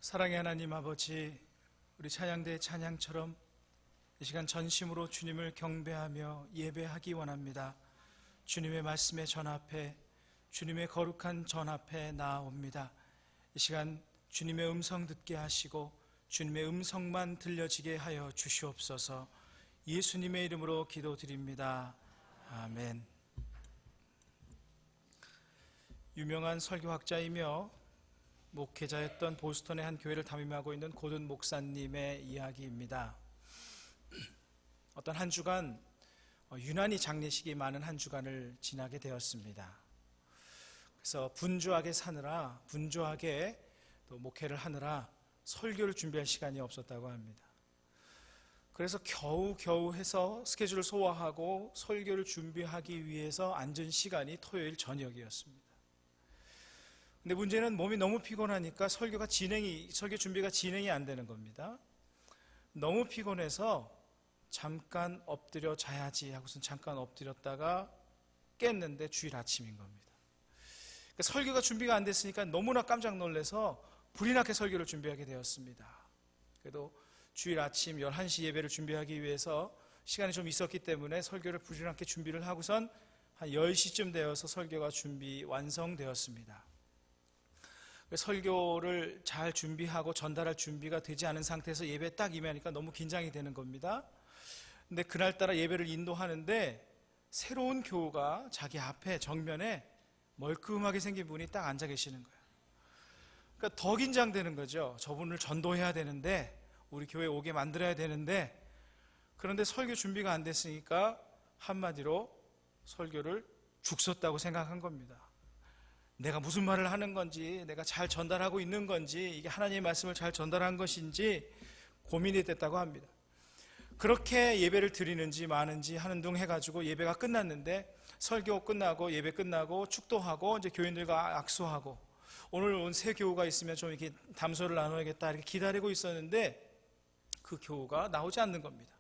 사랑의 하나님 아버지, 우리 찬양대의 찬양처럼 이 시간 전심으로 주님을 경배하며 예배하기 원합니다. 주님의 말씀의 전 앞에, 주님의 거룩한 전 앞에 나아옵니다. 이 시간 주님의 음성 듣게 하시고 주님의 음성만 들려지게 하여 주시옵소서. 예수님의 이름으로 기도드립니다. 아멘. 유명한 설교학자이며 목회자였던 보스턴의 한 교회를 담임하고 있는 고든 목사님의 이야기입니다. 어떤 한 주간 유난히 장례식이 많은 한 주간을 지나게 되었습니다. 그래서 분주하게 사느라, 분주하게 또 목회를 하느라 설교를 준비할 시간이 없었다고 합니다. 그래서 겨우 해서 스케줄을 소화하고 설교를 준비하기 위해서 앉은 시간이 토요일 저녁이었습니다. 근데 문제는 몸이 너무 피곤하니까 설교 준비가 진행이 안 되는 겁니다. 너무 피곤해서 잠깐 엎드려 자야지 하고선 잠깐 엎드렸다가 깼는데 주일 아침인 겁니다. 그러니까 설교가 준비가 안 됐으니까 너무나 깜짝 놀라서 불이 나게 설교를 준비하게 되었습니다. 그래도 주일 아침 11시 예배를 준비하기 위해서 시간이 좀 있었기 때문에 설교를 부지런하게 준비를 하고선 한 10시쯤 되어서 설교가 완성되었습니다. 설교를 잘 준비하고 전달할 준비가 되지 않은 상태에서 예배에 딱 임하니까 너무 긴장이 되는 겁니다. 근데 그날따라 예배를 인도하는데 새로운 교우가 자기 앞에 정면에 멀끔하게 생긴 분이 딱 앉아 계시는 거예요. 그러니까 더 긴장되는 거죠. 저분을 전도해야 되는데, 우리 교회에 오게 만들어야 되는데, 그런데 설교 준비가 안 됐으니까 한마디로 설교를 죽 썼다고 생각한 겁니다. 내가 무슨 말을 하는 건지, 내가 잘 전달하고 있는 건지, 이게 하나님의 말씀을 잘 전달한 것인지 고민이 됐다고 합니다. 그렇게 예배를 드리는지 마는지 하는 둥 해가지고 예배가 끝났는데, 설교 끝나고 예배 끝나고 축도하고 이제 교인들과 악수하고 오늘 온 새 교우가 있으면 좀 이렇게 담소를 나눠야겠다 이렇게 기다리고 있었는데 그 교우가 나오지 않는 겁니다.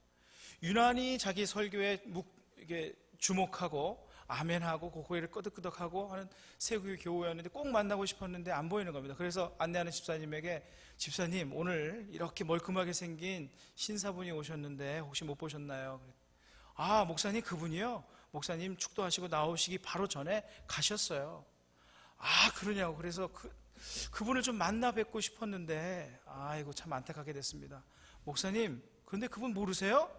유난히 자기 설교에 이게 주목하고 아멘하고 고개를 끄덕끄덕하고 하는 새 교우였는데 꼭 만나고 싶었는데 안 보이는 겁니다. 그래서 안내하는 집사님에게, 집사님 오늘 이렇게 멀끔하게 생긴 신사분이 오셨는데 혹시 못 보셨나요? 아, 목사님 그분이요? 목사님 축도하시고 나오시기 바로 전에 가셨어요. 아, 그러냐고. 그래서 그분을 좀 만나 뵙고 싶었는데 아이고 참 안타깝게 됐습니다. 목사님 근데 그분 모르세요?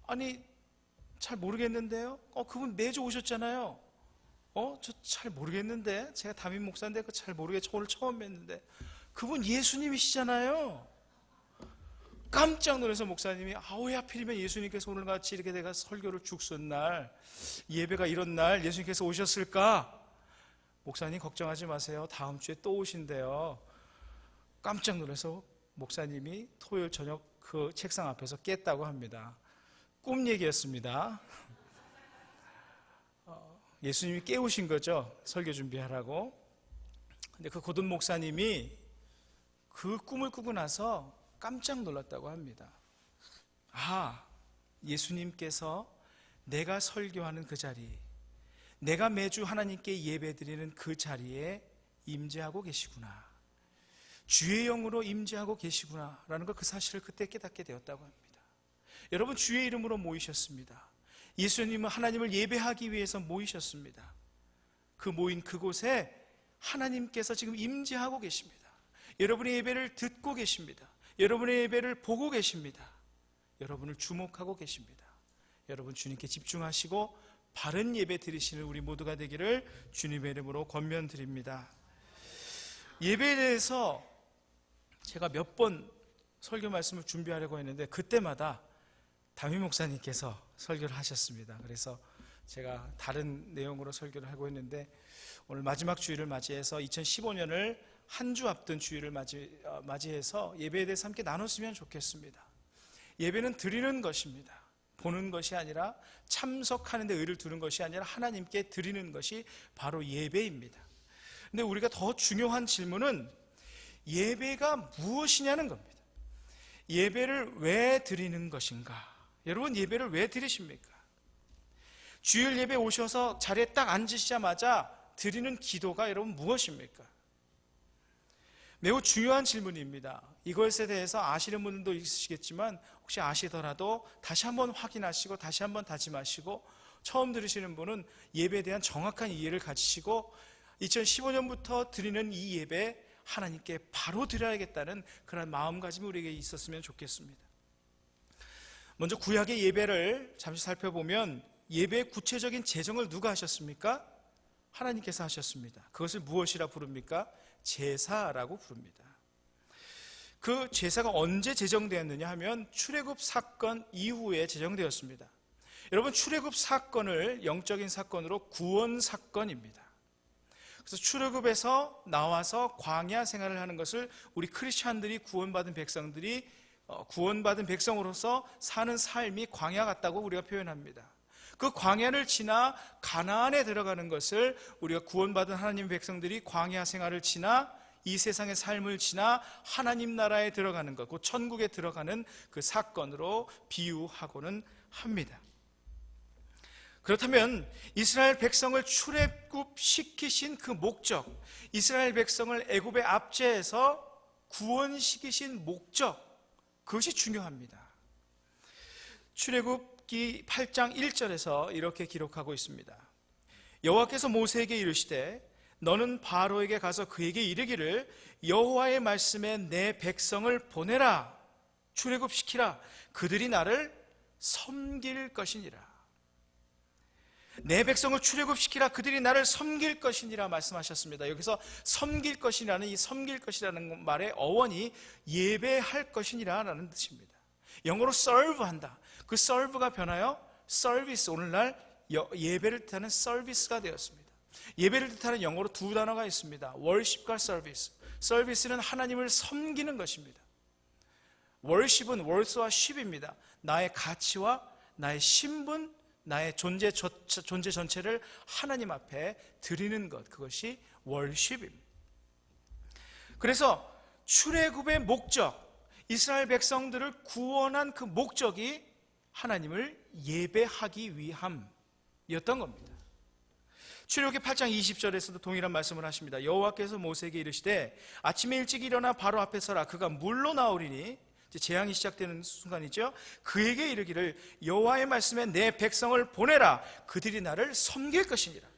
아니 잘 모르겠는데요. 그분 매주 오셨잖아요. 저 잘 모르겠는데, 제가 담임 목사인데 잘 모르겠죠. 오늘 처음 뵀는데 그분 예수님이시잖아요. 깜짝 놀라서 목사님이 왜 하필이면 예수님께서 오늘같이 이렇게 내가 설교를 죽 쓴 날, 예배가 이런 날 예수님께서 오셨을까? 목사님 걱정하지 마세요. 다음 주에 또 오신대요. 깜짝 놀라서 목사님이 토요일 저녁 그 책상 앞에서 깼다고 합니다. 꿈 얘기였습니다. 예수님이 깨우신 거죠. 설교 준비하라고. 근데 그 고든 목사님이 그 꿈을 꾸고 나서 깜짝 놀랐다고 합니다. 예수님께서 내가 설교하는 그 자리, 내가 매주 하나님께 예배드리는 그 자리에 임재하고 계시구나, 주의 영으로 임재하고 계시구나 라는 걸, 그 사실을 그때 깨닫게 되었다고 합니다. 여러분, 주의 이름으로 모이셨습니다. 예수님은 하나님을 예배하기 위해서 모이셨습니다. 그 모인 그곳에 하나님께서 지금 임재하고 계십니다. 여러분의 예배를 듣고 계십니다. 여러분의 예배를 보고 계십니다. 여러분을 주목하고 계십니다. 여러분 주님께 집중하시고 바른 예배 드리시는 우리 모두가 되기를 주님의 이름으로 권면드립니다. 예배에 대해서 제가 몇 번 설교 말씀을 준비하려고 했는데 그때마다 담임 목사님께서 설교를 하셨습니다. 그래서 제가 다른 내용으로 설교를 하고 있는데, 오늘 마지막 주일을 맞이해서 2015년을 한 주 앞둔 주일을 맞이해서 예배에 대해서 함께 나눴으면 좋겠습니다. 예배는 드리는 것입니다. 보는 것이 아니라, 참석하는 데 의를 두는 것이 아니라 하나님께 드리는 것이 바로 예배입니다. 근데 우리가 더 중요한 질문은 예배가 무엇이냐는 겁니다. 예배를 왜 드리는 것인가? 여러분, 예배를 왜 드리십니까? 주일 예배 오셔서 자리에 딱 앉으시자마자 드리는 기도가 여러분 무엇입니까? 매우 중요한 질문입니다. 이것에 대해서 아시는 분들도 있으시겠지만 혹시 아시더라도 다시 한번 확인하시고 다시 한번 다짐하시고, 처음 들으시는 분은 예배에 대한 정확한 이해를 가지시고 2015년부터 드리는 이 예배 하나님께 바로 드려야겠다는 그런 마음가짐이 우리에게 있었으면 좋겠습니다. 먼저 구약의 예배를 잠시 살펴보면 예배의 구체적인 제정을 누가 하셨습니까? 하나님께서 하셨습니다. 그것을 무엇이라 부릅니까? 제사라고 부릅니다. 그 제사가 언제 제정되었느냐 하면 출애굽 사건 이후에 제정되었습니다. 여러분, 출애굽 사건을 영적인 사건으로 구원 사건입니다. 그래서 출애굽에서 나와서 광야 생활을 하는 것을 우리 크리스찬들이 구원받은 백성들이 구원받은 백성으로서 사는 삶이 광야 같다고 우리가 표현합니다. 그 광야를 지나 가나안에 들어가는 것을 우리가 구원받은 하나님의 백성들이 광야 생활을 지나 이 세상의 삶을 지나 하나님 나라에 들어가는 것, 곧 천국에 들어가는 그 사건으로 비유하고는 합니다. 그렇다면 이스라엘 백성을 출애굽시키신 그 목적, 이스라엘 백성을 애굽의 압제에서 구원시키신 목적, 그것이 중요합니다. 출애굽기 8장 1절에서 이렇게 기록하고 있습니다. 여호와께서 모세에게 이르시되 너는 바로에게 가서 그에게 이르기를 여호와의 말씀에 내 백성을 보내라, 출애굽시키라, 그들이 나를 섬길 것이니라. 내 백성을 출애굽시키라, 그들이 나를 섬길 것이니라 말씀하셨습니다. 여기서 섬길 것이라는 이 섬길 것이라는 말의 어원이 예배할 것이니라 라는 뜻입니다. 영어로 serve한다. 그 serve가 변하여 service, 오늘날 예배를 뜻하는 서비스가 되었습니다. 예배를 뜻하는 영어로 두 단어가 있습니다. worship과 service. service는 하나님을 섬기는 것입니다. worship은 worth와 ship입니다. 나의 가치와 나의 신분, 나의 존재 전체를 하나님 앞에 드리는 것, 그것이 worship입니다. 그래서 출애굽의 목적, 이스라엘 백성들을 구원한 그 목적이 하나님을 예배하기 위함이었던 겁니다. 출애굽기 8장 20절에서도 동일한 말씀을 하십니다. 여호와께서 모세에게 이르시되 아침에 일찍 일어나 바로 앞에 서라. 그가 물로 나오리니, 재앙이 시작되는 순간이죠. 그에게 이르기를 여호와의 말씀에 내 백성을 보내라, 그들이 나를 섬길 것이니라.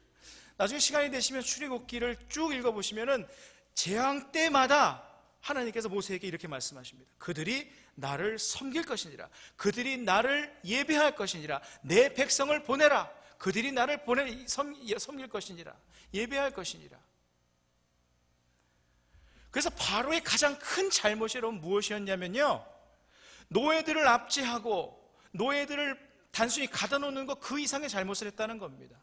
나중에 시간이 되시면 출애굽기를 쭉 읽어보시면은 재앙 때마다 하나님께서 모세에게 이렇게 말씀하십니다. 그들이 나를 섬길 것이니라, 그들이 나를 예배할 것이니라, 내 백성을 보내라, 그들이 나를 섬길 것이니라, 예배할 것이니라. 그래서 바로의 가장 큰 잘못이 여러분 무엇이었냐면요, 노예들을 압제하고 노예들을 단순히 가다 놓는 것 그 이상의 잘못을 했다는 겁니다.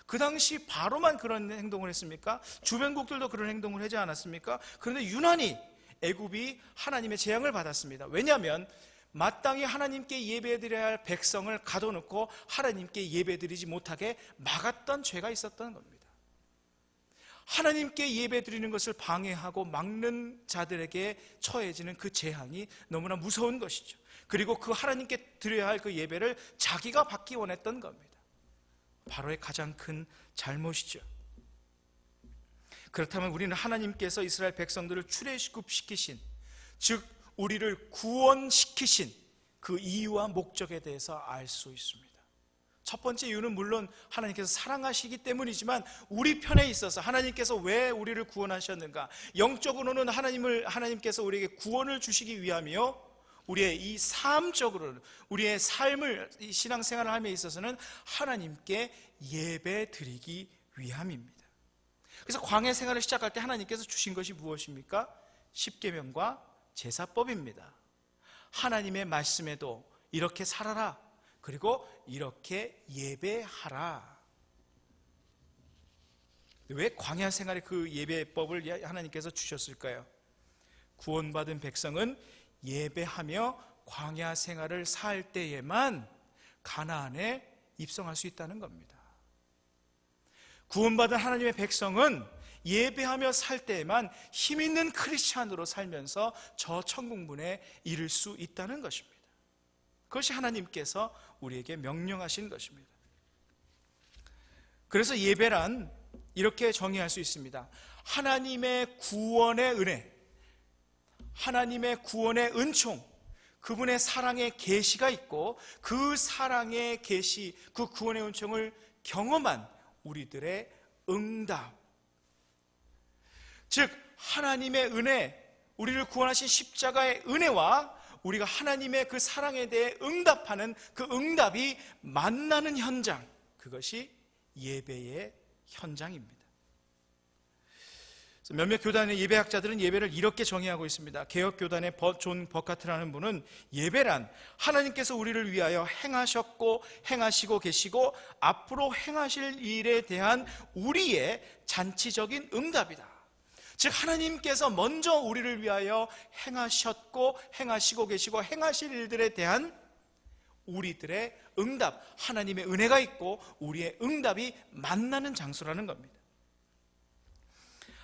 그 당시 바로만 그런 행동을 했습니까? 주변국들도 그런 행동을 하지 않았습니까? 그런데 유난히 애굽이 하나님의 재앙을 받았습니다. 왜냐하면 마땅히 하나님께 예배드려야 할 백성을 가둬놓고 하나님께 예배드리지 못하게 막았던 죄가 있었던 겁니다. 하나님께 예배드리는 것을 방해하고 막는 자들에게 처해지는 그 재앙이 너무나 무서운 것이죠. 그리고 그 하나님께 드려야 할 그 예배를 자기가 받기 원했던 겁니다. 바로의 가장 큰 잘못이죠. 그렇다면 우리는 하나님께서 이스라엘 백성들을 출애굽시키신, 즉 우리를 구원시키신 그 이유와 목적에 대해서 알 수 있습니다. 첫 번째 이유는 물론 하나님께서 사랑하시기 때문이지만 우리 편에 있어서 하나님께서 왜 우리를 구원하셨는가, 영적으로는 하나님께서 우리에게 구원을 주시기 위함이요, 우리의 이 삶적으로는 우리의 삶을, 이 신앙생활을 함에 있어서는 하나님께 예배 드리기 위함입니다. 그래서 광야 생활을 시작할 때 하나님께서 주신 것이 무엇입니까? 십계명과 제사법입니다. 하나님의 말씀에도 이렇게 살아라, 그리고 이렇게 예배하라. 왜 광야 생활의 그 예배법을 하나님께서 주셨을까요? 구원받은 백성은 예배하며 광야 생활을 살 때에만 가나안에 입성할 수 있다는 겁니다. 구원받은 하나님의 백성은 예배하며 살 때에만 힘있는 크리스찬으로 살면서 저 천국문에 이를 수 있다는 것입니다. 그것이 하나님께서 우리에게 명령하신 것입니다. 그래서 예배란 이렇게 정의할 수 있습니다. 하나님의 구원의 은혜, 하나님의 구원의 은총, 그분의 사랑의 계시가 있고 그 사랑의 계시, 그 구원의 은총을 경험한 우리들의 응답, 즉 하나님의 은혜, 우리를 구원하신 십자가의 은혜와 우리가 하나님의 그 사랑에 대해 응답하는 그 응답이 만나는 현장, 그것이 예배의 현장입니다. 몇몇 교단의 예배학자들은 예배를 이렇게 정의하고 있습니다. 개혁교단의 존 버카트라는 분은 예배란 하나님께서 우리를 위하여 행하셨고 행하시고 계시고 앞으로 행하실 일에 대한 우리의 잔치적인 응답이다. 즉 하나님께서 먼저 우리를 위하여 행하셨고 행하시고 계시고 행하실 일들에 대한 우리들의 응답, 하나님의 은혜가 있고 우리의 응답이 만나는 장소라는 겁니다.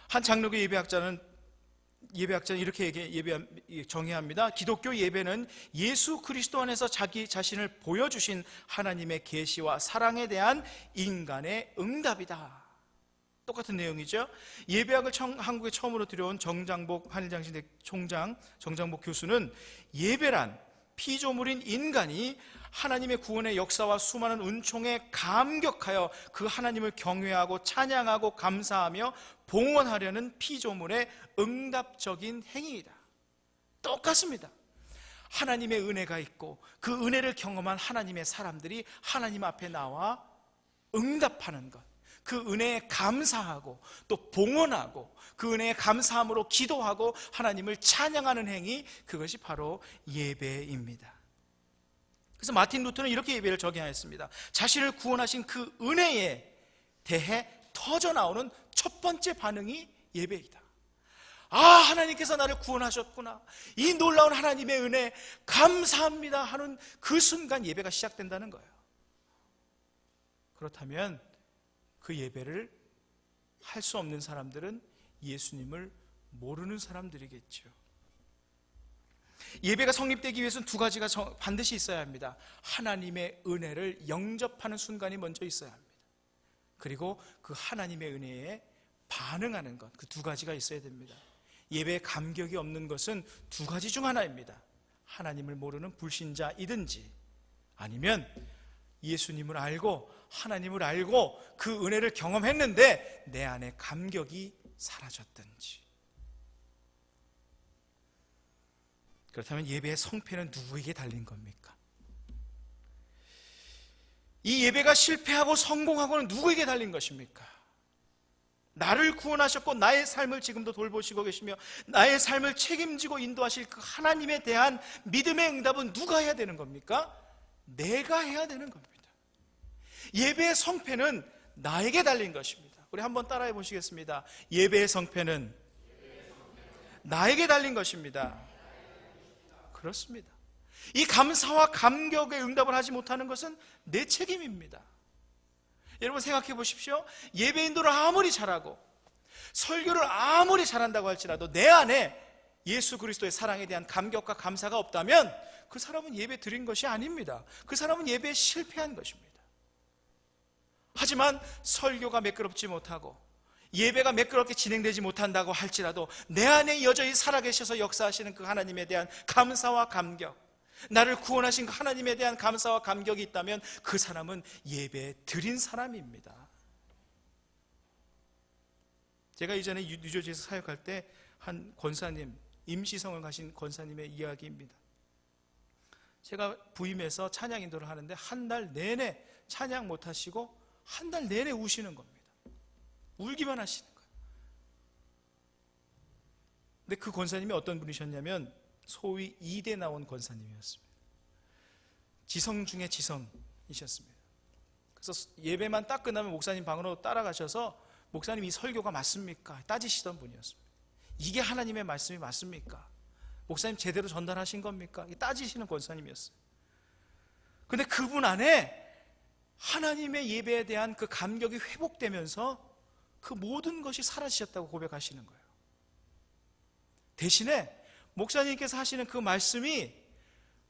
한 장로교 예배학자는 이렇게 정의합니다. 기독교 예배는 예수 그리스도 안에서 자기 자신을 보여주신 하나님의 계시와 사랑에 대한 인간의 응답이다. 똑같은 내용이죠. 예배학을 한국에 처음으로 들여온 정장복 한일장신대 총장 정장복 교수는 예배란 피조물인 인간이 하나님의 구원의 역사와 수많은 은총에 감격하여 그 하나님을 경외하고 찬양하고 감사하며 봉헌하려는 피조물의 응답적인 행위이다. 똑같습니다. 하나님의 은혜가 있고 그 은혜를 경험한 하나님의 사람들이 하나님 앞에 나와 응답하는 것, 그 은혜에 감사하고 또 봉헌하고 그 은혜에 감사함으로 기도하고 하나님을 찬양하는 행위, 그것이 바로 예배입니다. 그래서 마틴 루터는 이렇게 예배를 적용하였습니다. 자신을 구원하신 그 은혜에 대해 터져 나오는 첫 번째 반응이 예배이다. 아, 하나님께서 나를 구원하셨구나, 이 놀라운 하나님의 은혜 감사합니다 하는 그 순간 예배가 시작된다는 거예요. 그렇다면 그 예배를 할 수 없는 사람들은 예수님을 모르는 사람들이겠죠. 예배가 성립되기 위해서는 두 가지가 반드시 있어야 합니다. 하나님의 은혜를 영접하는 순간이 먼저 있어야 합니다. 그리고 그 하나님의 은혜에 반응하는 것, 그 두 가지가 있어야 됩니다. 예배에 감격이 없는 것은 두 가지 중 하나입니다. 하나님을 모르는 불신자이든지 아니면 예수님을 알고 하나님을 알고 그 은혜를 경험했는데 내 안에 감격이 사라졌든지. 그렇다면 예배의 성패는 누구에게 달린 겁니까? 이 예배가 실패하고 성공하고는 누구에게 달린 것입니까? 나를 구원하셨고 나의 삶을 지금도 돌보시고 계시며 나의 삶을 책임지고 인도하실 그 하나님에 대한 믿음의 응답은 누가 해야 되는 겁니까? 내가 해야 되는 겁니다. 예배의 성패는 나에게 달린 것입니다. 우리 한번 따라해 보시겠습니다. 예배의 성패는 나에게 달린 것입니다. 그렇습니다. 이 감사와 감격의 응답을 하지 못하는 것은 내 책임입니다. 여러분 생각해 보십시오. 예배 인도를 아무리 잘하고 설교를 아무리 잘한다고 할지라도 내 안에 예수 그리스도의 사랑에 대한 감격과 감사가 없다면 그 사람은 예배 드린 것이 아닙니다. 그 사람은 예배에 실패한 것입니다. 하지만 설교가 매끄럽지 못하고 예배가 매끄럽게 진행되지 못한다고 할지라도 내 안에 여전히 살아계셔서 역사하시는 그 하나님에 대한 감사와 감격, 나를 구원하신 그 하나님에 대한 감사와 감격이 있다면 그 사람은 예배 드린 사람입니다. 제가 이전에 뉴저지에서 사역할 때 한 권사님, 임시성을 가신 권사님의 이야기입니다. 제가 부임해서 찬양 인도를 하는데 한 달 내내 찬양 못하시고 한 달 내내 우시는 겁니다. 울기만 하시는 거예요. 근데 그 권사님이 어떤 분이셨냐면 소위 2대 나온 권사님이었습니다. 지성 중에 지성이셨습니다. 그래서 예배만 딱 끝나면 목사님 방으로 따라가셔서 목사님 이 설교가 맞습니까? 따지시던 분이었습니다. 이게 하나님의 말씀이 맞습니까? 목사님 제대로 전달하신 겁니까? 따지시는 권사님이었어요. 근데 그분 안에 하나님의 예배에 대한 그 감격이 회복되면서 그 모든 것이 사라지셨다고 고백하시는 거예요. 대신에 목사님께서 하시는 그 말씀이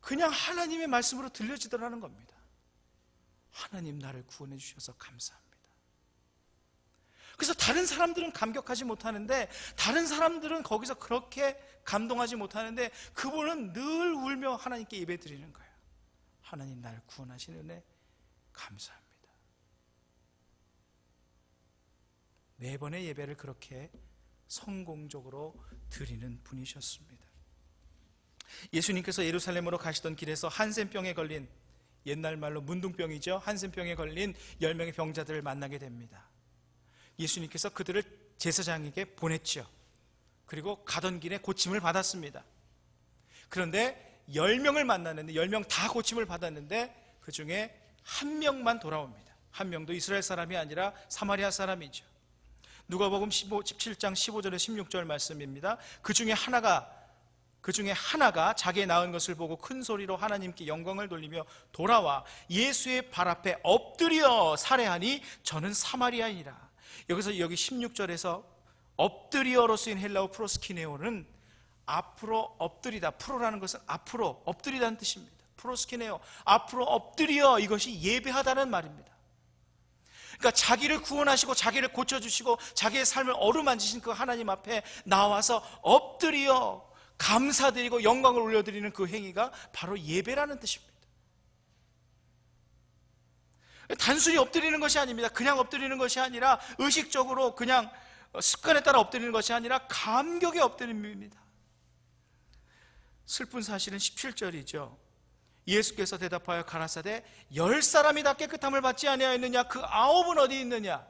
그냥 하나님의 말씀으로 들려지더라는 겁니다. 하나님 나를 구원해 주셔서 감사합니다. 그래서 다른 사람들은 감격하지 못하는데, 다른 사람들은 거기서 그렇게 감동하지 못하는데, 그분은 늘 울며 하나님께 예배드리는 거예요. 하나님, 나를 구원하신 은혜 감사합니다. 매번의 예배를 그렇게 성공적으로 드리는 분이셨습니다. 예수님께서 예루살렘으로 가시던 길에서 한센병에 걸린, 옛날 말로 문둥병이죠, 한센병에 걸린 10명의 병자들을 만나게 됩니다. 예수님께서 그들을 제사장에게 보냈죠. 그리고 가던 길에 고침을 받았습니다. 그런데 10명을 만났는데 10명 다 고침을 받았는데 그 중에 한 명만 돌아옵니다. 한 명도 이스라엘 사람이 아니라 사마리아 사람이죠. 누가복음 17장 15절에 16절 말씀입니다. 그 중에 하나가 자기의 낳은 것을 보고 큰 소리로 하나님께 영광을 돌리며 돌아와 예수의 발 앞에 엎드려 살해하니 저는 사마리아인이라. 여기서 여기 16절에서 엎드리어로 쓰인 헬라어 프로스키네오는 앞으로 엎드리다, 프로라는 것은 앞으로 엎드리다는 뜻입니다. 프로스키네오, 앞으로 엎드려, 이것이 예배하다는 말입니다. 그러니까 자기를 구원하시고 자기를 고쳐주시고 자기의 삶을 어루만지신 그 하나님 앞에 나와서 엎드려 감사드리고 영광을 올려드리는 그 행위가 바로 예배라는 뜻입니다. 단순히 엎드리는 것이 아닙니다. 그냥 엎드리는 것이 아니라 의식적으로 그냥 습관에 따라 엎드리는 것이 아니라 감격에 엎드림입니다. 슬픈 사실은 17절이죠. 예수께서 대답하여 가라사대 10사람이 다 깨끗함을 받지 아니하였느냐? 그 9은 어디 있느냐?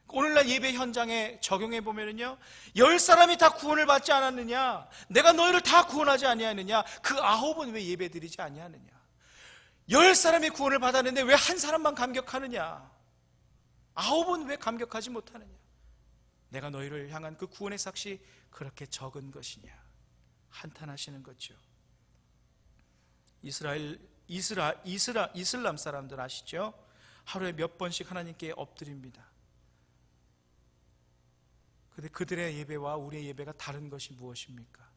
오늘날 예배 현장에 적용해 보면요, 10사람이 다 구원을 받지 않았느냐? 내가 너희를 다 구원하지 아니하느냐? 그 9은 왜 예배드리지 아니하느냐? 10사람이 구원을 받았는데 왜 한 사람만 감격하느냐? 9은 왜 감격하지 못하느냐? 내가 너희를 향한 그 구원의 삭시 그렇게 적은 것이냐? 한탄하시는 거죠. 이슬람 사람들 아시죠? 하루에 몇 번씩 하나님께 엎드립니다. 그런데 그들의 예배와 우리의 예배가 다른 것이 무엇입니까?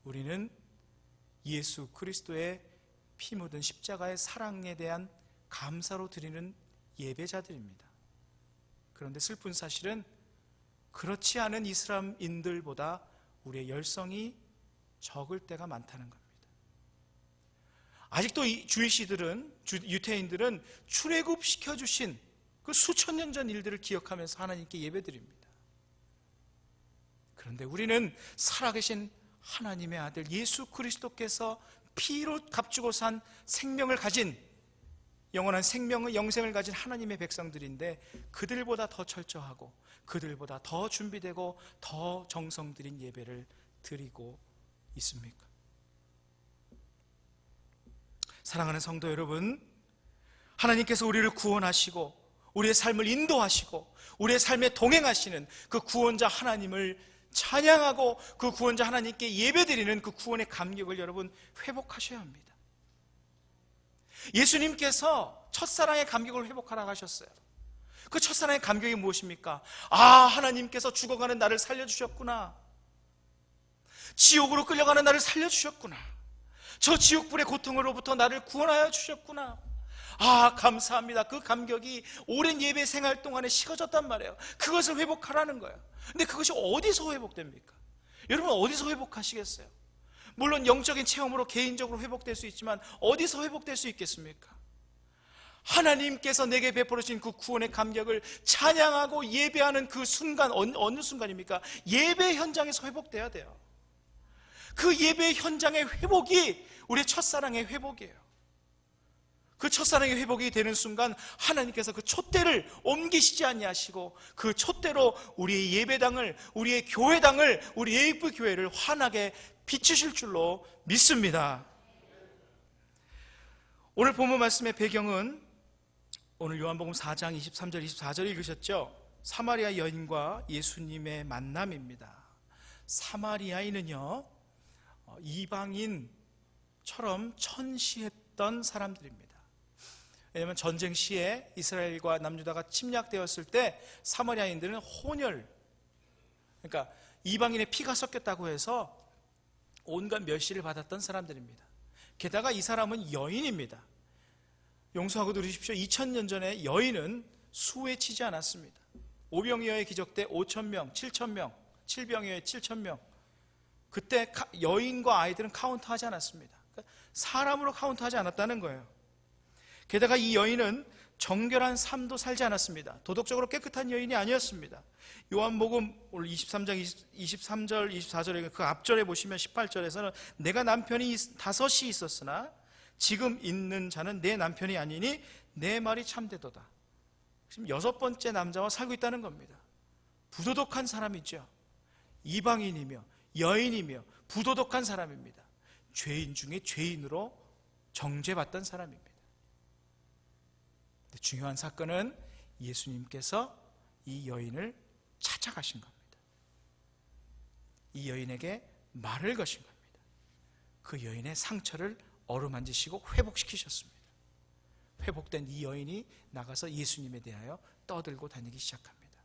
우리는 예수 그리스도의 피 묻은 십자가의 사랑에 대한 감사로 드리는 예배자들입니다. 그런데 슬픈 사실은 그렇지 않은 이슬람인들보다 우리의 열성이 적을 때가 많다는 겁니다. 아직도 이 유태인들은 출애굽시켜주신 그 수천 년 전 일들을 기억하면서 하나님께 예배드립니다. 그런데 우리는 살아계신 하나님의 아들 예수 그리스도께서 피로 값주고 산 생명을 가진, 영원한 생명의 영생을 가진 하나님의 백성들인데 그들보다 더 철저하고 그들보다 더 준비되고 더 정성 들인 예배를 드리고 있습니까? 사랑하는 성도 여러분, 하나님께서 우리를 구원하시고 우리의 삶을 인도하시고 우리의 삶에 동행하시는 그 구원자 하나님을 찬양하고 그 구원자 하나님께 예배드리는 그 구원의 감격을 여러분 회복하셔야 합니다. 예수님께서 첫사랑의 감격을 회복하라고 하셨어요. 그 첫사랑의 감격이 무엇입니까? 하나님께서 죽어가는 나를 살려주셨구나. 지옥으로 끌려가는 나를 살려주셨구나. 저 지옥불의 고통으로부터 나를 구원하여 주셨구나. 감사합니다. 그 감격이 오랜 예배 생활 동안에 식어졌단 말이에요. 그것을 회복하라는 거예요. 근데 그것이 어디서 회복됩니까? 여러분 어디서 회복하시겠어요? 물론 영적인 체험으로 개인적으로 회복될 수 있지만 어디서 회복될 수 있겠습니까? 하나님께서 내게 베풀어 주신 그 구원의 감격을 찬양하고 예배하는 그 순간, 어느 순간입니까? 예배 현장에서 회복돼야 돼요. 그 예배 현장의 회복이 우리의 첫사랑의 회복이에요. 그 첫사랑의 회복이 되는 순간 하나님께서 그 촛대를 옮기시지 아니하시고 그 촛대로 우리의 예배당을, 우리의 교회당을, 우리 예입부 교회를 환하게 비추실 줄로 믿습니다. 오늘 본문 말씀의 배경은 오늘 요한복음 4장 23절 24절 읽으셨죠? 사마리아 여인과 예수님의 만남입니다. 사마리아인은요, 이방인처럼 천시했던 사람들입니다. 왜냐하면 전쟁 시에 이스라엘과 남유다가 침략되었을 때 사마리아인들은 혼혈, 그러니까 이방인의 피가 섞였다고 해서 온갖 멸시를 받았던 사람들입니다. 게다가 이 사람은 여인입니다. 용서하고 들으십시오. 2000년 전에 여인은 수에 치지 않았습니다. 오병이어의 기적 때 5,000명, 7,000명, 칠병이어의 7,000명. 그때 여인과 아이들은 카운트하지 않았습니다. 그러니까 사람으로 카운트하지 않았다는 거예요. 게다가 이 여인은 정결한 삶도 살지 않았습니다. 도덕적으로 깨끗한 여인이 아니었습니다. 요한복음 오늘 23장 23절 24절에 그 앞절에 보시면 18절에서는 내가 남편이 5이 있었으나 지금 있는 자는 내 남편이 아니니 내 말이 참되도다. 지금 6번째 남자와 살고 있다는 겁니다. 부도덕한 사람이죠. 이방인이며 여인이며 부도덕한 사람입니다. 죄인 중에 죄인으로 정죄받던 사람입니다. 중요한 사건은 예수님께서 이 여인을 찾아가신 겁니다. 이 여인에게 말을 거신 겁니다. 그 여인의 상처를 어루만지시고 회복시키셨습니다. 회복된 이 여인이 나가서 예수님에 대하여 떠들고 다니기 시작합니다.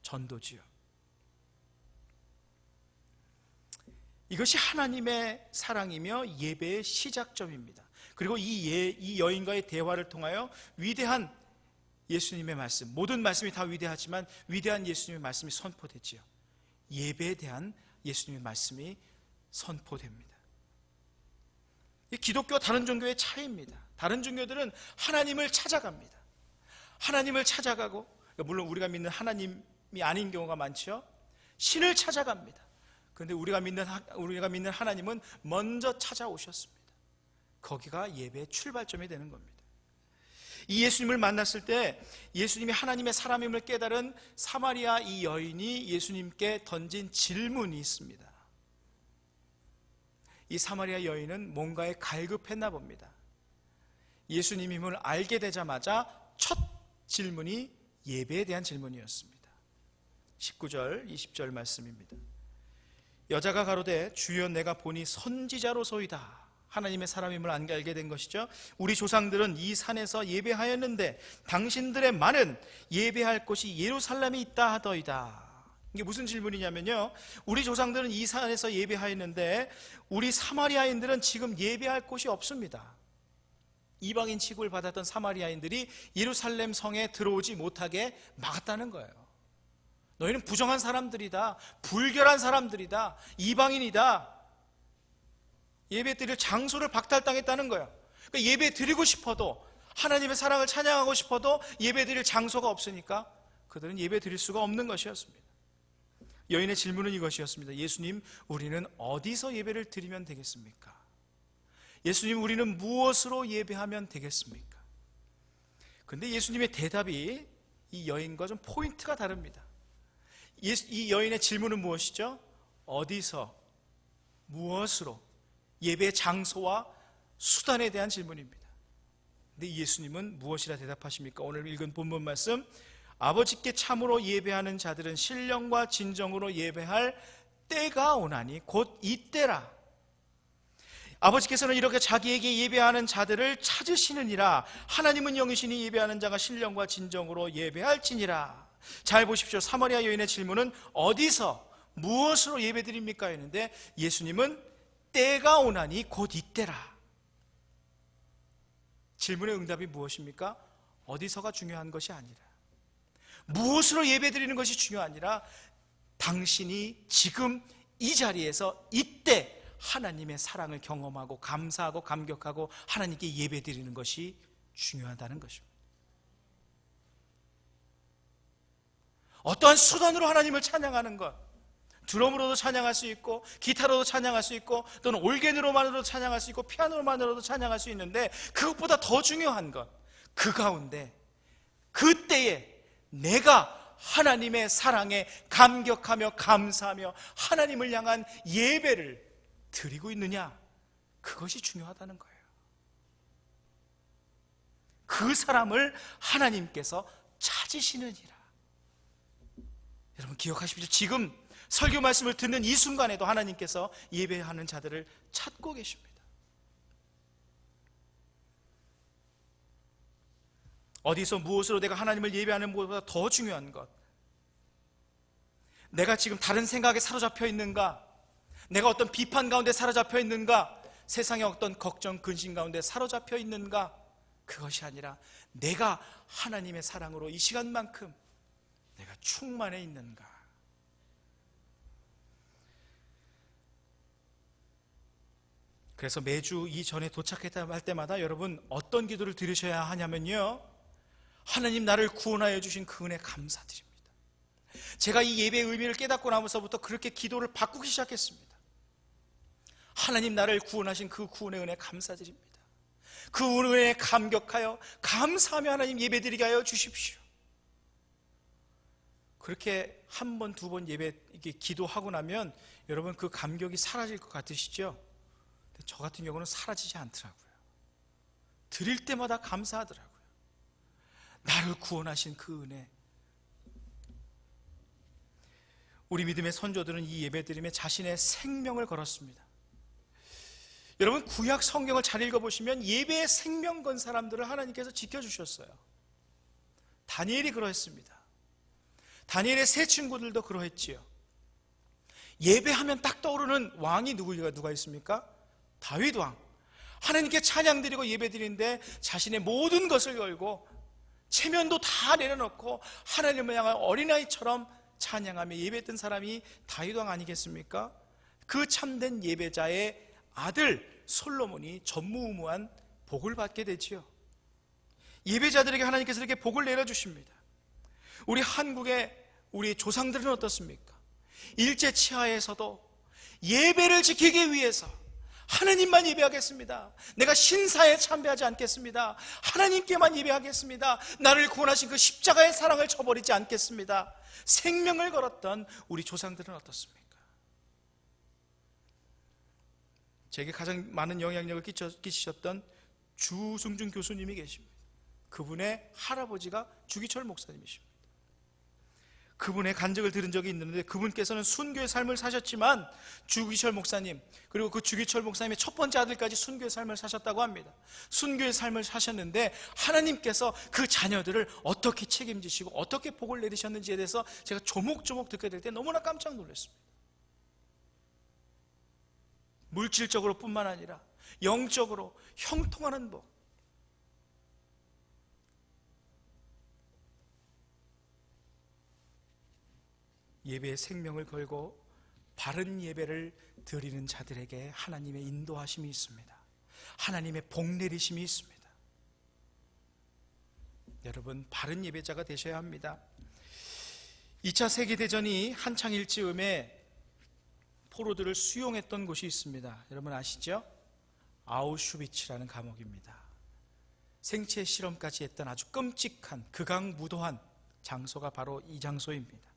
전도지요. 이것이 하나님의 사랑이며 예배의 시작점입니다. 그리고 이 여인과의 대화를 통하여 위대한 예수님의 말씀, 모든 말씀이 다 위대하지만 위대한 예수님의 말씀이 선포되지요. 예배에 대한 예수님의 말씀이 선포됩니다. 이 기독교와 다른 종교의 차이입니다. 다른 종교들은 하나님을 찾아갑니다. 하나님을 찾아가고, 물론 우리가 믿는 하나님이 아닌 경우가 많죠. 신을 찾아갑니다. 그런데 우리가 믿는 하나님은 먼저 찾아오셨습니다. 거기가 예배의 출발점이 되는 겁니다. 이 예수님을 만났을 때 예수님이 하나님의 사람임을 깨달은 사마리아 이 여인이 예수님께 던진 질문이 있습니다. 이 사마리아 여인은 뭔가에 갈급했나 봅니다. 예수님임을 알게 되자마자 첫 질문이 예배에 대한 질문이었습니다. 19절, 20절 말씀입니다. 여자가 가로되 주여 내가 보니 선지자로소이다. 하나님의 사람임을 알게 된 것이죠. 우리 조상들은 이 산에서 예배하였는데 당신들의 말은 예배할 곳이 예루살렘에 있다 하더이다. 이게 무슨 질문이냐면요, 우리 조상들은 이 산에서 예배하였는데 우리 사마리아인들은 지금 예배할 곳이 없습니다. 이방인 취급을 받았던 사마리아인들이 예루살렘 성에 들어오지 못하게 막았다는 거예요. 너희는 부정한 사람들이다, 불결한 사람들이다, 이방인이다. 예배 드릴 장소를 박탈당했다는 거예요. 그러니까 예배 드리고 싶어도, 하나님의 사랑을 찬양하고 싶어도 예배 드릴 장소가 없으니까 그들은 예배 드릴 수가 없는 것이었습니다. 여인의 질문은 이것이었습니다. 예수님, 우리는 어디서 예배를 드리면 되겠습니까? 예수님, 우리는 무엇으로 예배하면 되겠습니까? 그런데 예수님의 대답이 이 여인과 좀 포인트가 다릅니다. 이 여인의 질문은 무엇이죠? 어디서, 무엇으로, 예배의 장소와 수단에 대한 질문입니다. 근데 예수님은 무엇이라 대답하십니까? 오늘 읽은 본문 말씀, 아버지께 참으로 예배하는 자들은 신령과 진정으로 예배할 때가 오나니 곧 이때라. 아버지께서는 이렇게 자기에게 예배하는 자들을 찾으시느니라. 하나님은 영이시니 예배하는 자가 신령과 진정으로 예배할지니라. 잘 보십시오. 사마리아 여인의 질문은 어디서, 무엇으로 예배드립니까? 했는데 예수님은 때가 오나니 곧 이때라. 질문의 응답이 무엇입니까? 어디서가 중요한 것이 아니라, 무엇으로 예배드리는 것이 중요한 아니라 당신이 지금 이 자리에서 이때 하나님의 사랑을 경험하고 감사하고 감격하고 하나님께 예배드리는 것이 중요하다는 것입니다. 어떠한 수단으로 하나님을 찬양하는 것, 드럼으로도 찬양할 수 있고 기타로도 찬양할 수 있고 또는 올게으로만으로도 찬양할 수 있고 피아노만으로도 찬양할 수 있는데, 그것보다 더 중요한 것, 그 가운데 그때에 내가 하나님의 사랑에 감격하며 감사하며 하나님을 향한 예배를 드리고 있느냐, 그것이 중요하다는 거예요. 그 사람을 하나님께서 찾으시느니라. 여러분 기억하십시오. 지금 설교 말씀을 듣는 이 순간에도 하나님께서 예배하는 자들을 찾고 계십니다. 어디서 무엇으로 내가 하나님을 예배하는 것보다 더 중요한 것, 내가 지금 다른 생각에 사로잡혀 있는가, 내가 어떤 비판 가운데 사로잡혀 있는가, 세상의 어떤 걱정, 근심 가운데 사로잡혀 있는가, 그것이 아니라 내가 하나님의 사랑으로 이 시간만큼 내가 충만해 있는가? 그래서 매주 이 전에 도착했다 할 때마다 여러분 어떤 기도를 드리셔야 하냐면요, 하나님 나를 구원하여 주신 그 은혜 감사드립니다. 제가 이 예배의 의미를 깨닫고 나면서부터 그렇게 기도를 바꾸기 시작했습니다. 하나님 나를 구원하신 그 구원의 은혜 감사드립니다. 그 은혜에 감격하여 감사하며 하나님 예배드리게 하여 주십시오. 그렇게 한 번, 두 번 예배 이렇게 기도하고 나면 여러분 그 감격이 사라질 것 같으시죠? 근데 저 같은 경우는 사라지지 않더라고요. 드릴 때마다 감사하더라고요. 나를 구원하신 그 은혜. 우리 믿음의 선조들은 이 예배드림에 자신의 생명을 걸었습니다. 여러분 구약 성경을 잘 읽어보시면 예배에 생명 건 사람들을 하나님께서 지켜주셨어요. 다니엘이 그러했습니다. 다니엘의 세 친구들도 그러했지요. 예배하면 딱 떠오르는 왕이 누가 있습니까? 다윗 왕. 하나님께 찬양 드리고 예배 드리는데 자신의 모든 것을 걸고 체면도 다 내려놓고 하나님을 향한 어린아이처럼 찬양하며 예배했던 사람이 다윗 왕 아니겠습니까? 그 참된 예배자의 아들 솔로몬이 전무후무한 복을 받게 되지요. 예배자들에게 하나님께서 이렇게 복을 내려주십니다. 우리 한국의 우리 조상들은 어떻습니까? 일제치하에서도 예배를 지키기 위해서 하나님만 예배하겠습니다. 내가 신사에 참배하지 않겠습니다. 하나님께만 예배하겠습니다. 나를 구원하신 그 십자가의 사랑을 저버리지 않겠습니다. 생명을 걸었던 우리 조상들은 어떻습니까? 제게 가장 많은 영향력을 끼치셨던 주승준 교수님이 계십니다. 그분의 할아버지가 주기철 목사님이십니다. 그분의 간증을 들은 적이 있는데 그분께서는 순교의 삶을 사셨지만 주기철 목사님 그리고 그 주기철 목사님의 첫 번째 아들까지 순교의 삶을 사셨다고 합니다. 순교의 삶을 사셨는데 하나님께서 그 자녀들을 어떻게 책임지시고 어떻게 복을 내리셨는지에 대해서 제가 조목조목 듣게 될 때 너무나 깜짝 놀랐습니다. 물질적으로 뿐만 아니라 영적으로 형통하는 복. 예배의 생명을 걸고 바른 예배를 드리는 자들에게 하나님의 인도하심이 있습니다. 하나님의 복 내리심이 있습니다. 여러분 바른 예배자가 되셔야 합니다. 2차 세계대전이 한창일 즈음에 포로들을 수용했던 곳이 있습니다. 여러분 아시죠? 아우슈비츠라는 감옥입니다. 생체 실험까지 했던 아주 끔찍한 극악무도한 장소가 바로 이 장소입니다.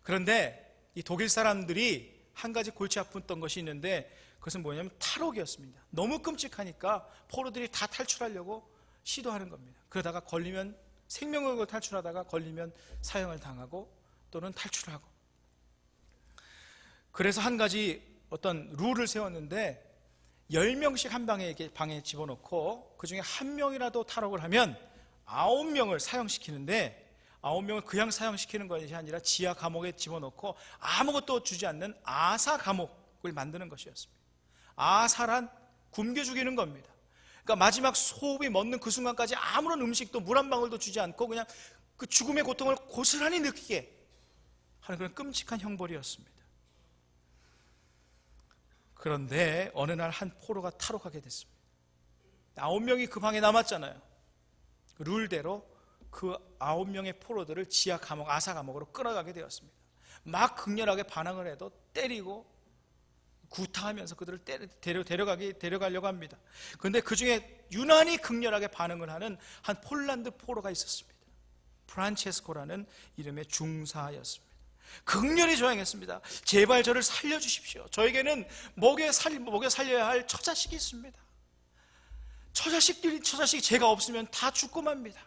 그런데 이 독일 사람들이 한 가지 골치 아팠던 것이 있는데 그것은 뭐냐면 탈옥이었습니다. 너무 끔찍하니까 포로들이 다 탈출하려고 시도하는 겁니다. 그러다가 걸리면 생명을 걸고 탈출하다가 걸리면 사형을 당하고 또는 탈출하고. 그래서 한 가지 어떤 룰을 세웠는데 10명씩 한 방에 집어넣고 그 중에 한 명이라도 탈옥을 하면 9명을 사형시키는데 9명을 그냥 사형시키는 것이 아니라 지하 감옥에 집어넣고 아무것도 주지 않는 아사 감옥을 만드는 것이었습니다. 아사란 굶겨 죽이는 겁니다. 그러니까 마지막 호흡이 멎는 그 순간까지 아무런 음식도 물 한 방울도 주지 않고 그냥 그 죽음의 고통을 고스란히 느끼게 하는 그런 끔찍한 형벌이었습니다. 그런데 어느 날 한 포로가 탈옥하게 됐습니다. 9명이 그 방에 남았잖아요. 룰대로 그 9명의 포로들을 지하 감옥, 아사 감옥으로 끌어가게 되었습니다. 막 극렬하게 반항을 해도 때리고 구타하면서 그들을 데려가려고 합니다. 그런데 그 중에 유난히 극렬하게 반응을 하는 한 폴란드 포로가 있었습니다. 프란체스코라는 이름의 중사였습니다. 극렬히 저항했습니다. 제발 저를 살려주십시오. 저에게는 먹여 살려야 할 처자식이 있습니다. 처자식이 제가 없으면 다 죽고 맙니다.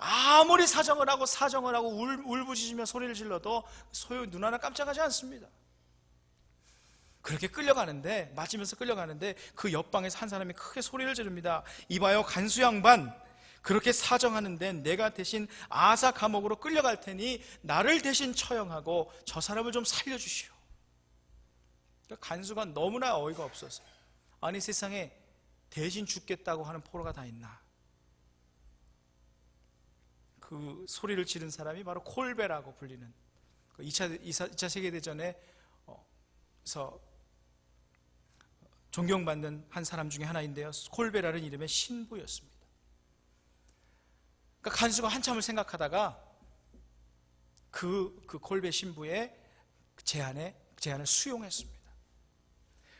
아무리 사정을 하고 울부짖으며 소리를 질러도 소유 눈 하나 깜짝하지 않습니다. 그렇게 끌려가는데 맞으면서 끌려가는데 그 옆방에서 한 사람이 크게 소리를 지릅니다. 이봐요 간수 양반, 그렇게 사정하는데 내가 대신 아사 감옥으로 끌려갈 테니 나를 대신 처형하고 저 사람을 좀 살려주시오. 그러니까 간수가 너무나 어이가 없어서 아니 세상에 대신 죽겠다고 하는 포로가 다 있나. 그 소리를 지른 사람이 바로 콜베라고 불리는 그 2차 세계대전에서 존경받는 한 사람 중에 하나인데요, 콜베라는 이름의 신부였습니다. 그러니까 간수가 한참을 생각하다가 그 콜베 신부의 제안을 수용했습니다.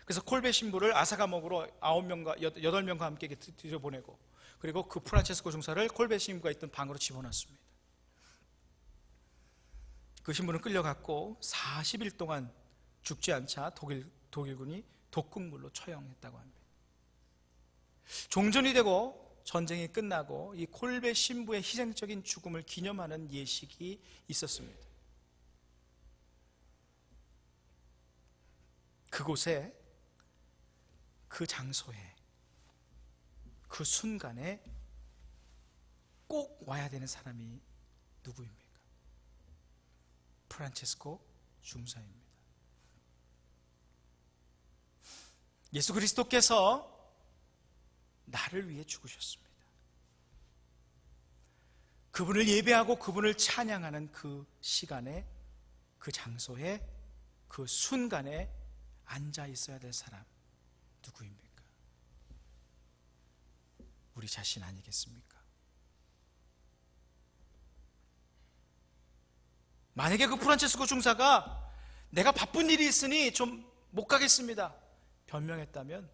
그래서 콜베 신부를 아사감옥으로 8명과 함께 들여보내고, 그리고 그 프란체스코 중사를 콜베 신부가 있던 방으로 집어넣습니다. 그 신부는 끌려갔고 40일 동안 죽지 않자 독일군이 독극물로 처형했다고 합니다. 종전이 되고 전쟁이 끝나고 이 콜베 신부의 희생적인 죽음을 기념하는 예식이 있었습니다. 그곳에, 그 장소에, 그 순간에 꼭 와야 되는 사람이 누구입니까? 프란체스코 중사입니다. 예수 그리스도께서 나를 위해 죽으셨습니다. 그분을 예배하고 그분을 찬양하는 그 시간에, 그 장소에, 그 순간에 앉아 있어야 될 사람 누구입니까? 우리 자신 아니겠습니까? 만약에 그 프란체스코 중사가 내가 바쁜 일이 있으니 좀 못 가겠습니다 변명했다면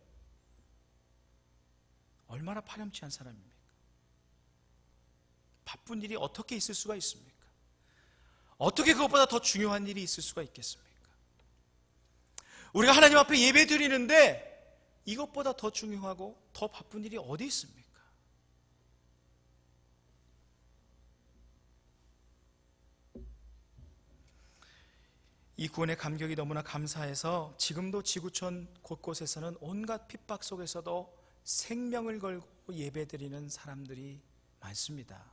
얼마나 파렴치한 사람입니까? 바쁜 일이 어떻게 있을 수가 있습니까? 어떻게 그것보다 더 중요한 일이 있을 수가 있겠습니까? 우리가 하나님 앞에 예배 드리는데 이것보다 더 중요하고 더 바쁜 일이 어디 있습니까? 이 구원의 감격이 너무나 감사해서 지금도 지구촌 곳곳에서는 온갖 핍박 속에서도 생명을 걸고 예배드리는 사람들이 많습니다.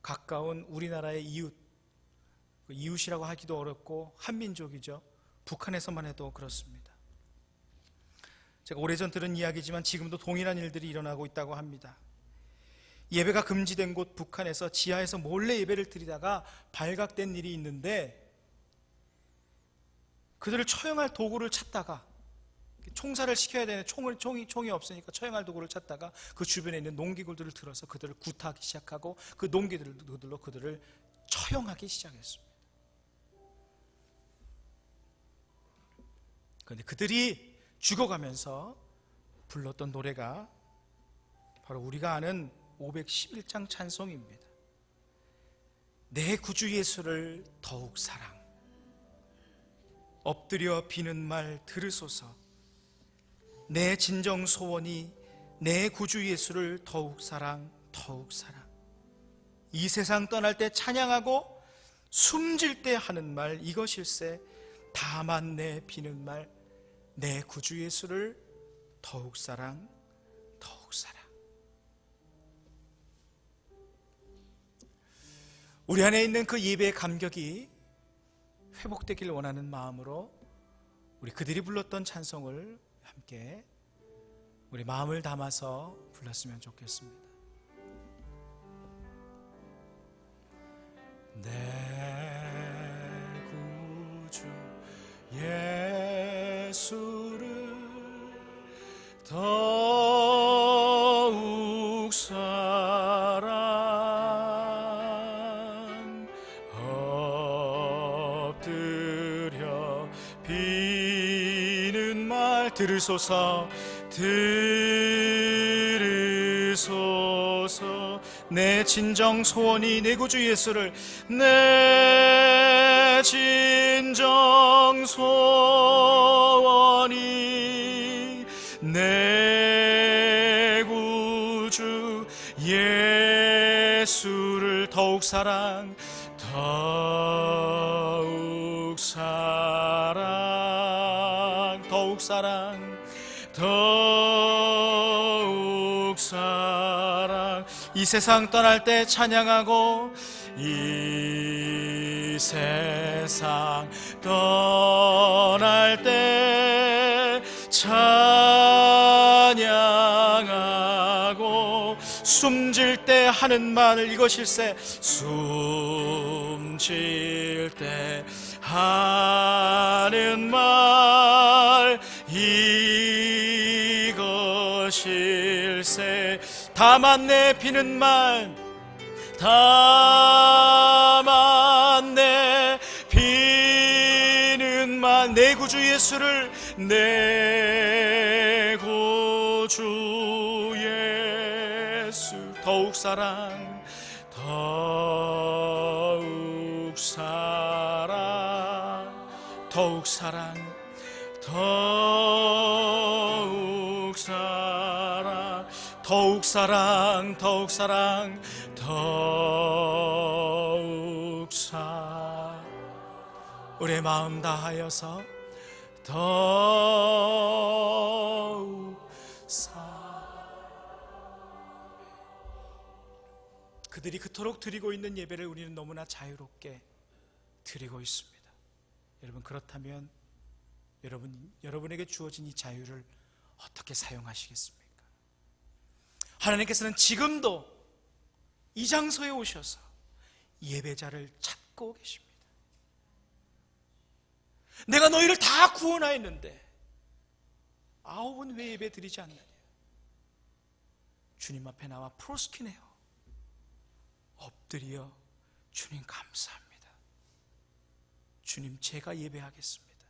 가까운 우리나라의 이웃이라고 하기도 어렵고 한민족이죠. 북한에서만 해도 그렇습니다. 제가 오래전 들은 이야기지만 지금도 동일한 일들이 일어나고 있다고 합니다. 예배가 금지된 곳 북한에서 지하에서 몰래 예배를 드리다가 발각된 일이 있는데, 그들을 처형할 도구를 찾다가, 총살을 시켜야 되는 총이 없으니까 처형할 도구를 찾다가 그 주변에 있는 농기구들을 들어서 그들을 구타하기 시작하고 그 농기구들로 그들을 처형하기 시작했습니다. 그런데 그들이 죽어가면서 불렀던 노래가 바로 우리가 아는 511장 찬송입니다. 내 구주 예수를 더욱 사랑, 엎드려 비는 말 들으소서. 내 진정 소원이 내 구주 예수를 더욱 사랑, 더욱 사랑. 이 세상 떠날 때 찬양하고 숨질 때 하는 말 이것일세. 다만 내 비는 말 내 구주 예수를 더욱 사랑, 더욱 사랑. 우리 안에 있는 그 예배의 감격이 회복되길 원하는 마음으로 우리 그들이 불렀던 찬송을 함께 우리 마음을 담아서 불렀으면 좋겠습니다. 내 구주 예수를 더욱 사랑, 엎드려 비는 말 들으소서. 들으소서. 내 진정 소원이 내 구주 예수를, 내 진정 소원이 내 구주 예수를 더욱 사랑, 더욱 사랑, 더욱 사랑, 더욱 사랑. 이 세상 떠날 때 찬양하고, 이 세상 떠날 때 찬양하고, 숨 하는 말 이것일세. 숨쉴 때 하는 말 이것일세. 다만 내 비는 말, 다만 내 비는 말, 내 구주 예수를, 내 구주 예수. 더욱 사랑, 더욱 사랑, 더욱 사랑, 더욱 사랑, 더욱 사랑, 더욱 사랑, 더욱 사. 우리의 마음 다하여서 더욱 사. 그들이 그토록 드리고 있는 예배를 우리는 너무나 자유롭게 드리고 있습니다. 여러분, 그렇다면 여러분에게 주어진 이 자유를 어떻게 사용하시겠습니까? 하나님께서는 지금도 이 장소에 오셔서 예배자를 찾고 계십니다. 내가 너희를 다 구원하였는데 9은 왜 예배 드리지 않느냐? 주님 앞에 나와 프로스키네요. 엎드려 주님 감사합니다. 주님, 제가 예배하겠습니다.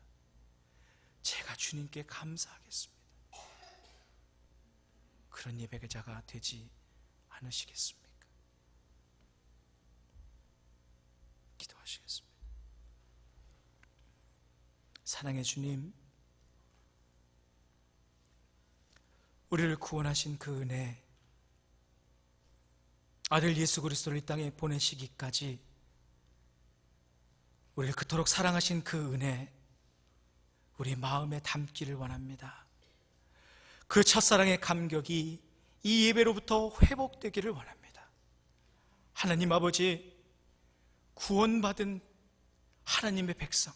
제가 주님께 감사하겠습니다. 그런 예배자가 되지 않으시겠습니까? 기도하시겠습니다. 사랑의 주님, 우리를 구원하신 그 은혜, 아들 예수 그리스도를 이 땅에 보내시기까지 우리를 그토록 사랑하신 그 은혜, 우리 마음에 담기를 원합니다. 그 첫사랑의 감격이 이 예배로부터 회복되기를 원합니다. 하나님 아버지, 구원받은 하나님의 백성,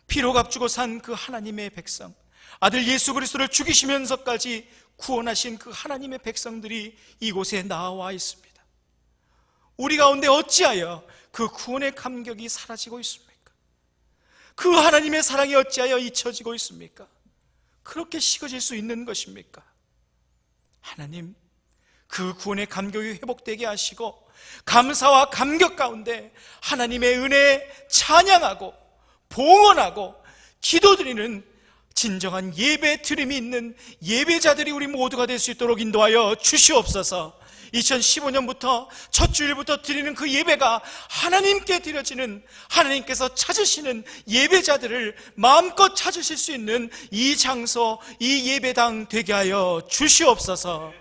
피로 값주고 산 그 하나님의 백성, 아들 예수 그리스도를 죽이시면서까지 구원하신 그 하나님의 백성들이 이곳에 나와 있습니다. 우리 가운데 어찌하여 그 구원의 감격이 사라지고 있습니까? 그 하나님의 사랑이 어찌하여 잊혀지고 있습니까? 그렇게 식어질 수 있는 것입니까? 하나님, 그 구원의 감격이 회복되게 하시고 감사와 감격 가운데 하나님의 은혜에 찬양하고 봉헌하고 기도드리는 진정한 예배 드림이 있는 예배자들이 우리 모두가 될 수 있도록 인도하여 주시옵소서. 2015년부터 첫 주일부터 드리는 그 예배가 하나님께 드려지는, 하나님께서 찾으시는 예배자들을 마음껏 찾으실 수 있는 이 장소, 이 예배당 되게 하여 주시옵소서.